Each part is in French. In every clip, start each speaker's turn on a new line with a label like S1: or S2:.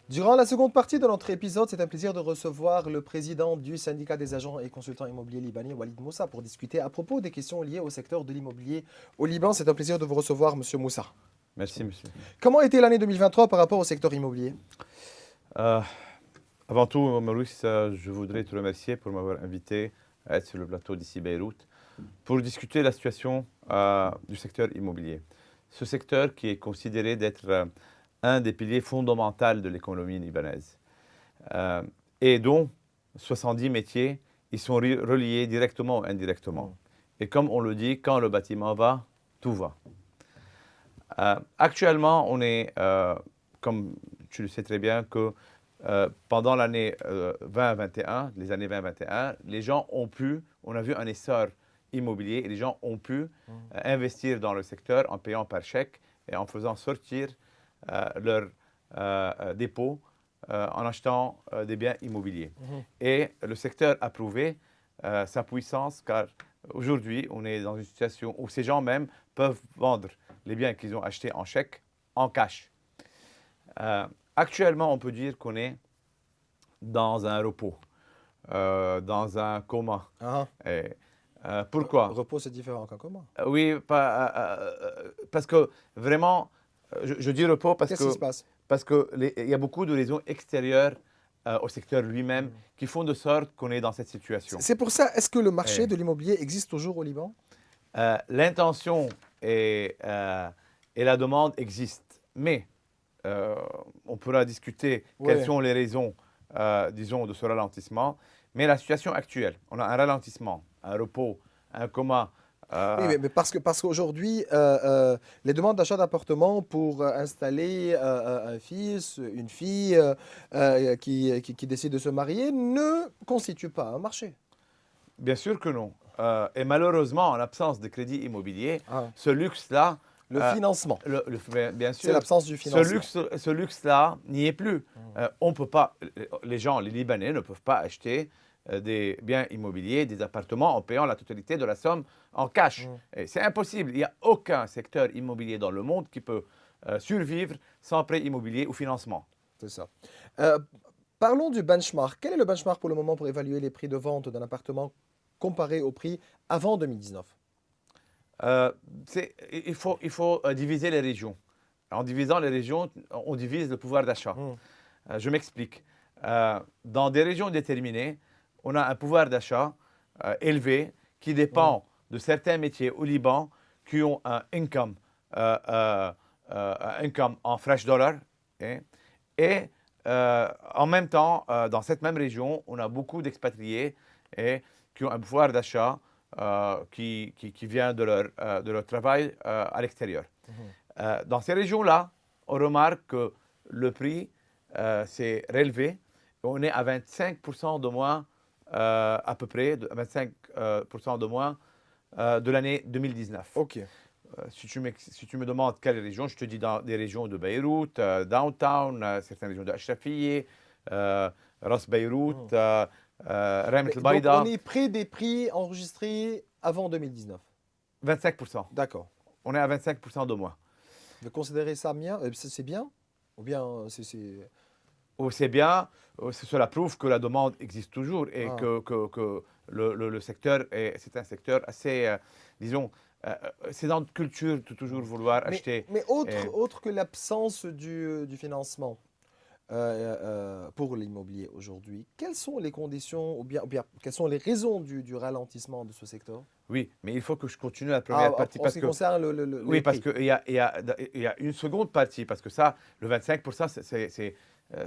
S1: Durant la seconde partie de notre épisode, c'est un plaisir de recevoir le président du syndicat des agents et consultants immobiliers libanais, Walid Moussa, pour discuter à propos des questions liées au secteur de l'immobilier au Liban. C'est un plaisir de vous recevoir, Monsieur Moussa.
S2: Merci, monsieur.
S1: Comment était l'année 2023 par rapport au secteur immobilier?
S2: Euh, Avant tout, Maurice, je voudrais te remercier pour m'avoir invité à être sur le plateau d'ici Beyrouth pour discuter la situation du secteur immobilier. Ce secteur qui est considéré d'être un des piliers fondamentaux de l'économie libanaise euh, et dont 70 métiers ils sont reliés directement ou indirectement. Et comme on le dit, quand le bâtiment va, tout va. Actuellement, on est, comme tu le sais très bien, que pendant l'année 2021, les années 2021, les gens ont pu, on a vu un essor immobilier et les gens ont pu investir dans le secteur en payant par chèque et en faisant sortir leurs dépôts en achetant des biens immobiliers. Et le secteur a prouvé sa puissance car aujourd'hui, on est dans une situation où ces gens même peuvent vendre les biens qu'ils ont achetés en chèque, en cash. Actuellement, on peut dire qu'on est dans un repos, dans un coma. Et, pourquoi?
S1: Repos, c'est différent qu'un coma.
S2: Oui, parce que vraiment, je dis repos
S1: Qu'est-ce qui se passe?
S2: parce que il y a beaucoup de raisons extérieures au secteur lui-même qui font de sorte qu'on est dans cette situation.
S1: C'est pour ça, est-ce que le marché
S2: Et,
S1: de l'immobilier existe toujours au Liban?
S2: L'intention et la demande existent, mais on pourra discuter quelles sont les raisons, disons, de ce ralentissement. Mais la situation actuelle, on a un ralentissement, un repos, un coma.
S1: Oui, mais parce qu'aujourd'hui, les demandes d'achat d'appartements pour installer un fils, une fille qui décide de se marier ne constituent pas un marché.
S2: Bien sûr que non. Et malheureusement, en l'absence de crédit immobilier,
S1: Ah,
S2: ce luxe-là,
S1: le financement,
S2: bien
S1: c'est
S2: sûr,
S1: l'absence du financement.
S2: ce luxe-là n'y est plus. On peut pas, les gens, les Libanais ne peuvent pas acheter des biens immobiliers, des appartements en payant la totalité de la somme en cash. Et c'est impossible. Il n'y a aucun secteur immobilier dans le monde qui peut survivre sans prêt immobilier ou financement.
S1: C'est ça. Euh, Parlons du benchmark. Quel est le benchmark pour le moment pour évaluer les prix de vente d'un appartement comparé au prix avant 2019?
S2: Euh, il faut diviser les régions. En divisant les régions, on divise le pouvoir d'achat. Je m'explique. Dans des régions déterminées, on a un pouvoir d'achat élevé qui dépend de certains métiers au Liban qui ont un income en fresh dollar. Hein. Et en même temps, dans cette même région, on a beaucoup d'expatriés qui ont un pouvoir d'achat qui vient de leur travail à l'extérieur. Dans ces régions-là, on remarque que le prix s'est relevé. On est à 25% de moins, à peu près, 25% de moins de l'année 2019.
S1: Ok.
S2: Si tu me demandes quelle région, je te dis dans des régions de Beyrouth, downtown, certaines régions de Ashrafieh, Ras Beyrouth, Ramat
S1: Donc, on
S2: al-Baïda,
S1: est près des prix enregistrés avant 2019.
S2: 25%.
S1: D'accord.
S2: On est à 25% de moins.
S1: Vous considérez ça bien? C'est bien? Ou bien c'est...
S2: Oh, c'est bien, cela prouve que la demande existe toujours et
S1: Ah.
S2: que le secteur, c'est un secteur assez, disons, c'est dans notre culture de toujours vouloir acheter.
S1: Mais
S2: Et
S1: autre que l'absence du financement pour l'immobilier aujourd'hui, quelles sont les conditions ou bien quelles sont les raisons du ralentissement de ce secteur?
S2: oui, mais il faut que je continue la
S1: Ah,
S2: première partie
S1: en ce
S2: parce
S1: qui
S2: que,
S1: concerne
S2: oui,
S1: les
S2: parce
S1: prix.
S2: qu'il y a une seconde partie, parce que ça, le 25%,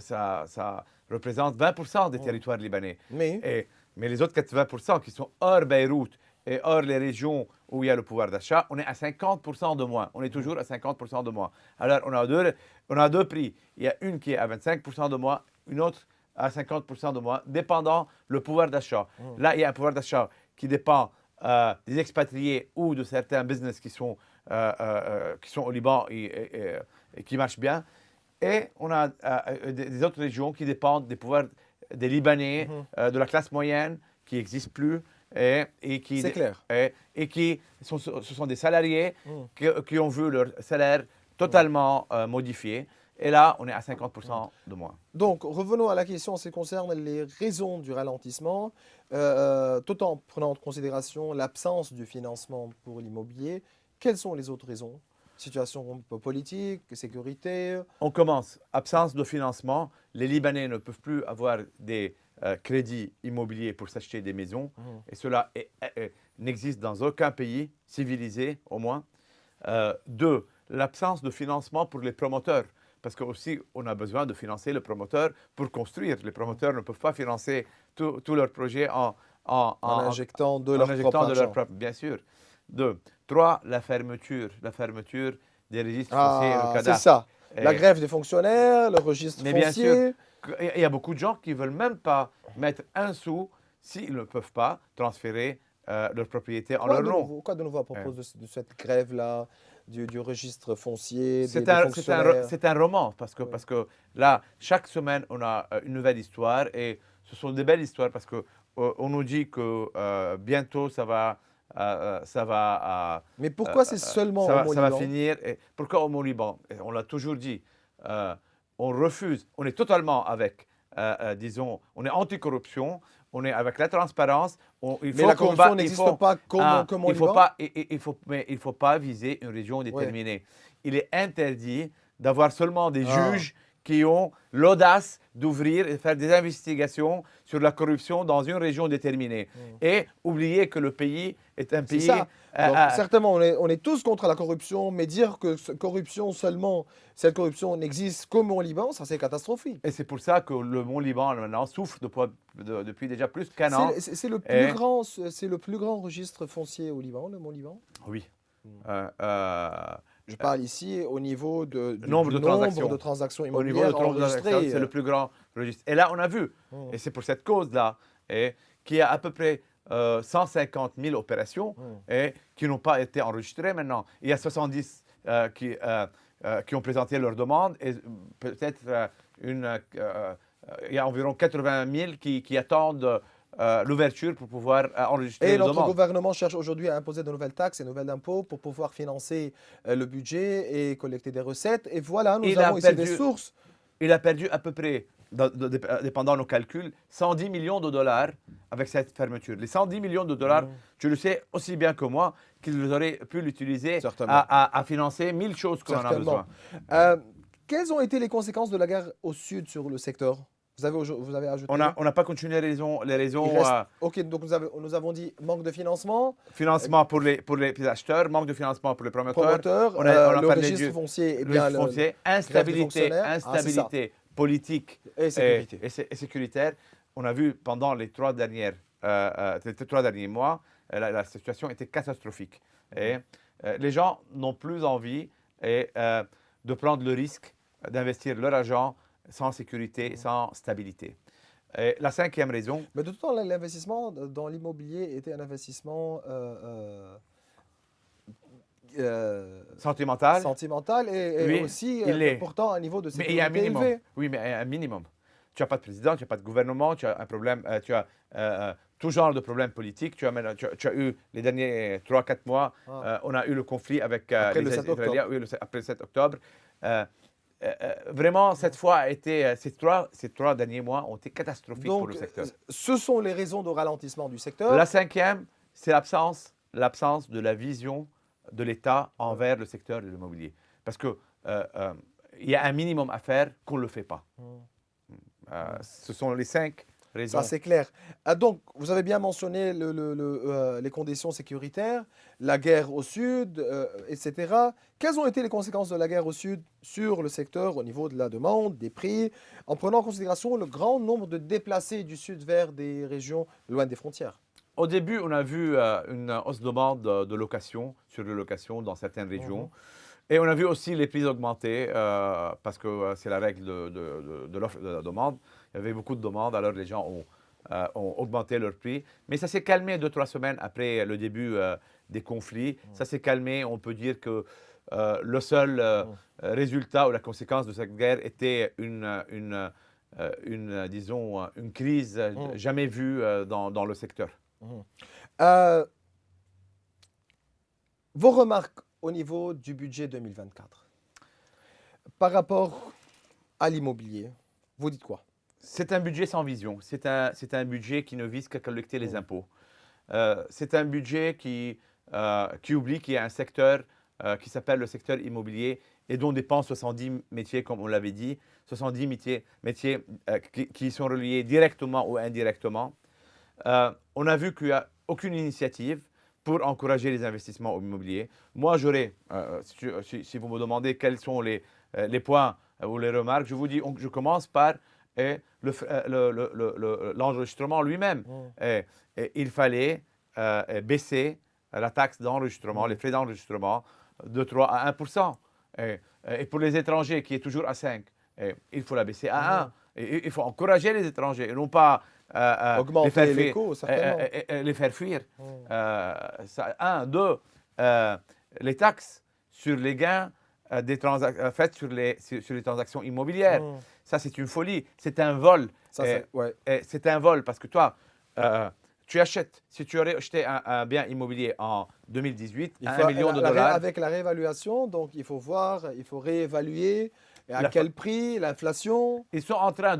S2: ça représente 20% des
S1: Mm.
S2: territoires libanais.
S1: Mais,
S2: Mais les autres 80% qui sont hors Beyrouth et hors les régions où il y a le pouvoir d'achat, on est à 50% de moins. On est toujours à 50% de moins. Alors, on a deux prix. Il y a une qui est à 25% de moins, une autre à 50% de moins, dépendant le pouvoir d'achat. Là, il y a un pouvoir d'achat qui dépend des expatriés ou de certains business qui sont au Liban et qui marchent bien. Et on a des autres régions qui dépendent des pouvoirs des Libanais, de la classe moyenne qui n'existe plus et
S1: c'est clair.
S2: qui ce sont des salariés
S1: Mm.
S2: qui ont vu leur salaire totalement modifié Et là, on est à 50% de moins.
S1: Donc, revenons à la question en ce qui concerne les raisons du ralentissement, tout en prenant en considération l'absence du financement pour l'immobilier. Quelles sont les autres raisons? Situation politique, sécurité.
S2: On commence. Absence de financement. Les Libanais ne peuvent plus avoir des crédits immobiliers pour s'acheter des maisons. Et cela n'existe dans aucun pays civilisé, au moins. Deux, l'absence de financement pour les promoteurs. Parce qu'aussi, on a besoin de financer le promoteur pour construire. Les promoteurs ne peuvent pas financer tous leurs projets en
S1: Injectant de
S2: en
S1: leur
S2: injectant
S1: propre
S2: de leur
S1: argent.
S2: propre, bien sûr. Deux. Trois, la fermeture des registres fonciers et le
S1: Ah, c'est
S2: cadastre.
S1: ça. La
S2: Et-
S1: grève des fonctionnaires, le registre
S2: mais bien sûr,
S1: foncier.
S2: il y a beaucoup de gens qui ne veulent même pas mettre un sou s'ils ne peuvent pas transférer leur propriété en leur nom.
S1: Quoi de nouveau à propos de cette grève-là, du registre foncier, des
S2: C'est
S1: fonctionnaires?
S2: un roman
S1: Oui.
S2: parce que là, chaque semaine, on a une nouvelle histoire et ce sont des belles histoires parce que on nous dit que bientôt
S1: Mais pourquoi c'est seulement au
S2: ça va
S1: Mont-Liban?
S2: finir. Et pourquoi au Mont-Liban? Et on l'a toujours dit. On refuse, on est totalement avec, disons, on est anti-corruption, on est avec la transparence. Il
S1: Mais
S2: faut
S1: la corruption
S2: combattre-
S1: n'existe pas comme au
S2: il faut
S1: Liban?
S2: pas, mais il faut pas viser une région déterminée. Il est interdit d'avoir seulement des
S1: Ah.
S2: juges qui ont l'audace d'ouvrir et de faire des investigations sur la corruption dans une région déterminée. Et oublier que le pays est un
S1: C'est
S2: pays...
S1: ça. Donc, certainement, on est tous contre la corruption, mais dire que cette corruption n'existe qu'au au Liban, ça c'est catastrophique.
S2: et c'est pour ça que le Mont-Liban maintenant souffre depuis déjà plus qu'un an.
S1: C'est le
S2: Et-
S1: plus grand, c'est le plus grand registre foncier au Liban, le Mont-Liban.
S2: Oui.
S1: Je parle ici au niveau du
S2: Nombre de transactions.
S1: transactions
S2: Au niveau de
S1: immobilières
S2: transactions,
S1: enregistrées.
S2: c'est le plus grand registre. Et là, on a vu,
S1: Mm.
S2: et c'est pour cette cause-là, qu'il y a à peu près 150 000 opérations qui n'ont pas été enregistrées maintenant. Il y a 70 qui ont présenté leur demande et peut-être il y a environ 80 000 qui attendent l'ouverture pour pouvoir enregistrer
S1: Et
S2: les
S1: notre
S2: demandes.
S1: gouvernement cherche aujourd'hui à imposer de nouvelles taxes et de nouvelles impôts pour pouvoir financer le budget et collecter des recettes. Et voilà, nous
S2: Il a
S1: avons ici des
S2: perdu-
S1: sources.
S2: Il a perdu à peu près, dépendant de nos calculs, 110 millions de dollars avec cette fermeture. Les 110 millions de dollars, tu le sais aussi bien que moi, qu'ils auraient pu l'utiliser
S1: Certainement.
S2: à financer 1000 choses qu'on en a
S1: Certainement.
S2: besoin.
S1: Quelles ont été les conséquences de la guerre au sud sur le secteur? Vous avez ajouté?
S2: On n'a pas continué les raisons
S1: Il reste- Ok, donc nous avons dit manque de financement,
S2: financement pour les acheteurs, manque de financement pour les promoteurs,
S1: promoteur,
S2: on a
S1: le
S2: parlé
S1: registre
S2: du
S1: foncier, et
S2: le
S1: bien
S2: foncier,
S1: grève des fonctionnaires. Ah, c'est ça.
S2: instabilité politique
S1: Et sécurité.
S2: et sécuritaire. On a vu pendant les 3 derniers mois, la situation était catastrophique. Et les gens n'ont plus envie de prendre le risque d'investir leur argent sans sécurité, sans stabilité. Et la cinquième raison,
S1: Mais de tout temps, l'investissement dans l'immobilier était un investissement
S2: sentimentale,
S1: sentimental et
S2: Oui,
S1: aussi
S2: il l'est.
S1: pourtant un niveau de
S2: mais il y a un
S1: sécurité
S2: minimum.
S1: élevé.
S2: Oui, mais un minimum. Tu n'as pas de président, tu n'as pas de gouvernement, tu as un problème, tu as tout genre de problèmes politiques. Tu as eu les derniers 3-4 mois, on a eu le conflit avec
S1: Après
S2: les
S1: le 7 octobre.
S2: Israéliens, oui, après le 7 octobre. Vraiment, cette fois a été, ces trois derniers mois ont été catastrophiques pour
S1: Donc,
S2: le secteur.
S1: ce sont les raisons de ralentissement du secteur.
S2: La cinquième, c'est l'absence de la vision de l'État envers le secteur de l'immobilier. Parce qu'il y a un minimum à faire qu'on ne le fait pas. Ce sont les 5 raisons.
S1: Ça, c'est clair. Donc, vous avez bien mentionné les conditions sécuritaires, la guerre au sud, etc. Quelles ont été les conséquences de la guerre au sud sur le secteur au niveau de la demande, des prix, en prenant en considération le grand nombre de déplacés du sud vers des régions loin des frontières?
S2: Au début, on a vu une hausse de demande de location, sur les locations dans certaines régions. Et on a vu aussi les prix augmenter parce que c'est la règle de l'offre et de la demande. Il y avait beaucoup de demandes, alors les gens ont augmenté leurs prix. Mais ça s'est calmé 2-3 semaines après le début des conflits. Ça s'est calmé. On peut dire que le seul résultat ou la conséquence de cette guerre était disons, une crise jamais vue dans le secteur.
S1: Vos remarques au niveau du budget 2024 par rapport à l'immobilier, vous dites quoi?
S2: C'est un budget sans vision. C'est un budget qui ne vise qu'à collecter les
S1: Mm.
S2: impôts. C'est un budget qui oublie qu'il y a un secteur qui s'appelle le secteur immobilier et dont dépendent 70 métiers, comme on l'avait dit, 70 métiers qui sont reliés directement ou indirectement. On a vu qu'il n'y a aucune initiative pour encourager les investissements immobiliers. Moi, j'aurais, si vous me demandez quels sont les points ou les remarques, je vous dis, je commence par l'enregistrement lui-même.
S1: Mm.
S2: Il fallait baisser la taxe d'enregistrement,
S1: Mm.
S2: les frais d'enregistrement de 3 à 1 %. Et pour les étrangers, qui est toujours à 5, il faut la baisser à 1. Et il faut encourager les étrangers et non pas
S1: Augmenter les coûts, certainement.
S2: les faire fuir.
S1: Mm.
S2: Deux, les taxes sur les gains faites sur les transactions immobilières.
S1: Mm.
S2: Ça, c'est une folie. C'est un vol.
S1: Ça, ouais.
S2: C'est un vol parce que toi, tu achètes, si tu aurais acheté un bien immobilier en 2018
S1: Il
S2: à
S1: faut,
S2: 1 million de dollars,
S1: avec la réévaluation, donc il faut voir, il faut réévaluer et à
S2: La
S1: quel prix, l'inflation.
S2: ils sont en train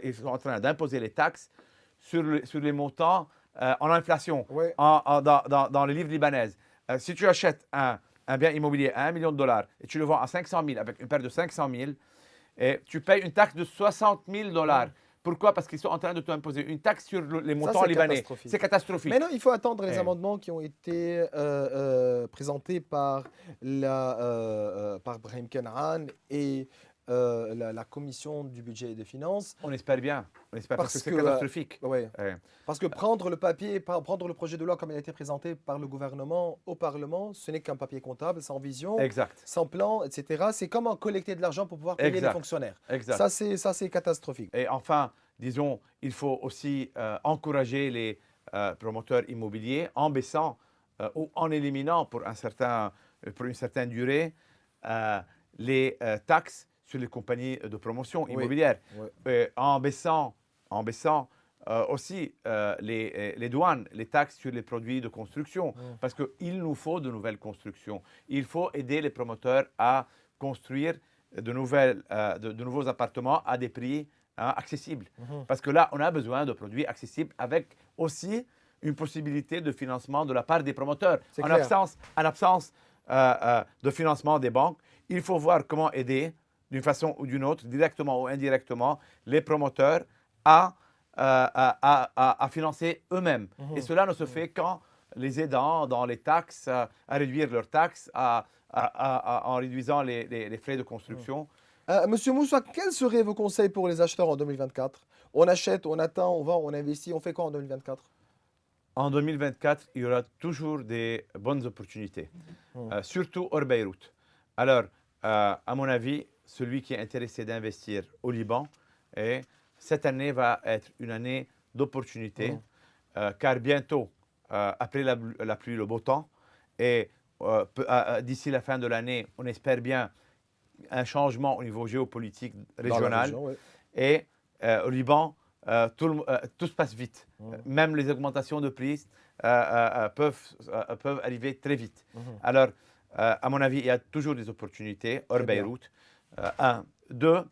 S2: ils sont en train d'imposer les taxes sur les montants en inflation
S1: Ouais.
S2: dans les livres libanaises. Si tu achètes un bien immobilier à 1 million de dollars et tu le vends à 500 000 avec une perte de 500 000, et tu payes une taxe de 60 000 dollars. Pourquoi? Parce qu'ils sont en train de t'imposer une taxe sur les montants
S1: c'est
S2: libanais.
S1: catastrophique.
S2: C'est catastrophique.
S1: Mais non, il faut attendre les
S2: Eh.
S1: amendements qui ont été présentés par Brahim Kenran et la commission du budget et des finances.
S2: On espère bien. On espère parce que c'est
S1: que,
S2: catastrophique.
S1: Ouais.
S2: Eh.
S1: Parce que prendre le papier, prendre le projet de loi comme il a été présenté par le gouvernement au Parlement, ce n'est qu'un papier comptable, sans vision,
S2: Exact.
S1: sans plan, etc. C'est comme en collecter de l'argent pour pouvoir payer
S2: Exact.
S1: les fonctionnaires.
S2: Exact.
S1: Ça, c'est catastrophique.
S2: Et enfin, disons, il faut aussi encourager les promoteurs immobiliers en baissant ou en éliminant pour une certaine durée les taxes sur les compagnies de promotion
S1: Oui.
S2: immobilière.
S1: Ouais.
S2: En baissant aussi les douanes, les taxes sur les produits de construction, parce qu'il nous faut de nouvelles constructions. Il faut aider les promoteurs à construire de nouveaux appartements à des prix accessibles. Parce que là, on a besoin de produits accessibles avec aussi une possibilité de financement de la part des promoteurs. En absence de financement des banques, il faut voir comment aider d'une façon ou d'une autre, directement ou indirectement, les promoteurs à financer eux-mêmes. Et cela ne se fait qu'en les aidant dans les taxes, à réduire leurs taxes, en réduisant les frais de construction.
S1: Monsieur Moussa, quels seraient vos conseils pour les acheteurs en 2024? On achète, on attend, on vend, on investit, on fait quoi en 2024?
S2: En 2024, il y aura toujours des bonnes opportunités, surtout hors Beyrouth. Alors, à mon avis, celui qui est intéressé d'investir au Liban, cette année va être une année d'opportunité, car bientôt, après la pluie, le beau temps, et d'ici la fin de l'année, on espère bien un changement au niveau géopolitique régional. Et au Liban, tout se passe vite. Même les augmentations de prix peuvent arriver très vite. Alors, à mon avis, il y a toujours des opportunités hors Beyrouth. Deux,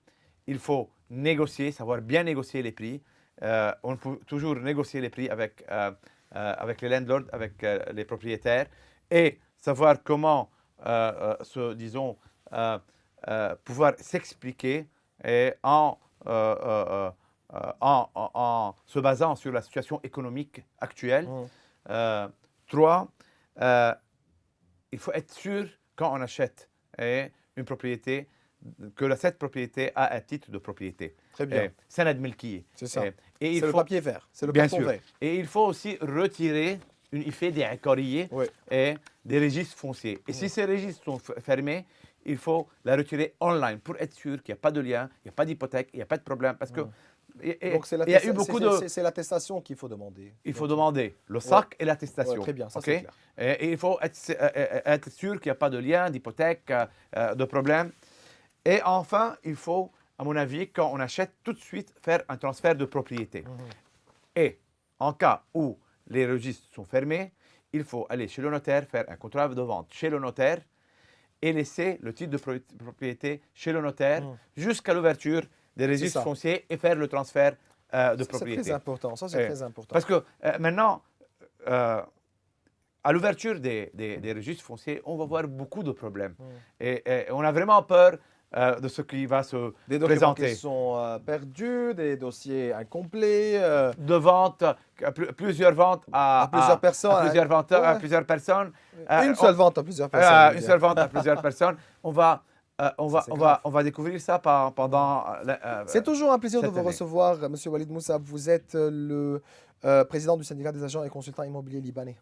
S2: il faut négocier, savoir bien négocier les prix. On peut toujours négocier les prix avec les landlords, avec les propriétaires, et savoir comment, pouvoir s'expliquer en se basant sur la situation économique actuelle. Trois, il faut être sûr quand on achète une propriété que cette propriété a un titre de propriété.
S1: Très bien.
S2: Sanad Milkiye.
S1: C'est ça.
S2: Et
S1: c'est le papier vert. C'est le
S2: bien
S1: carton
S2: sûr.
S1: vert.
S2: Et il faut aussi retirer une effet des accordiers et des registres fonciers. Et si ces registres sont fermés, il faut la retirer online pour être sûr qu'il n'y a pas de lien, il n'y a pas d'hypothèque, il n'y a pas de problème. Parce que
S1: Donc
S2: il y a eu beaucoup de...
S1: C'est l'attestation qu'il faut demander.
S2: Il faut demander le SAC et l'attestation.
S1: Très bien, ça c'est clair.
S2: Et il faut être sûr qu'il n'y a pas de lien, d'hypothèque, de problème. Et enfin, il faut, à mon avis, quand on achète, tout de suite faire un transfert de propriété. Et en cas où les registres sont fermés, il faut aller chez le notaire, faire un contrat de vente chez le notaire et laisser le titre de propriété chez le notaire jusqu'à l'ouverture des registres
S1: ça.
S2: fonciers et faire le transfert de
S1: C'est
S2: propriété.
S1: très important, ça c'est très important.
S2: Parce que maintenant, à l'ouverture des registres fonciers, on va voir beaucoup de problèmes. Et on a vraiment peur de ce qui va se
S1: Des documents qui
S2: présenter.
S1: sont perdus, des dossiers incomplets.
S2: De ventes, plusieurs ventes
S1: À plusieurs personnes,
S2: à plusieurs
S1: hein.
S2: ventes, à
S1: Ouais.
S2: plusieurs personnes.
S1: Une seule vente à plusieurs personnes.
S2: Une seule vente à plusieurs personnes. On va
S1: c'est grave.
S2: découvrir ça pendant.
S1: C'est toujours un plaisir de
S2: cette
S1: vous
S2: année.
S1: recevoir, Monsieur Walid Moussa. Vous êtes le président du syndicat des agents et consultants immobiliers libanais.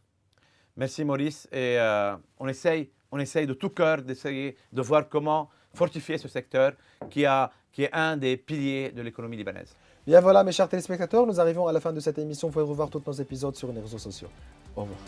S2: Merci Maurice. Et on essaye de tout cœur d'essayer de voir comment fortifier ce secteur qui est un des piliers de l'économie libanaise.
S1: Bien voilà, mes chers téléspectateurs, nous arrivons à la fin de cette émission. Vous pouvez revoir tous nos épisodes sur les réseaux sociaux. Au revoir.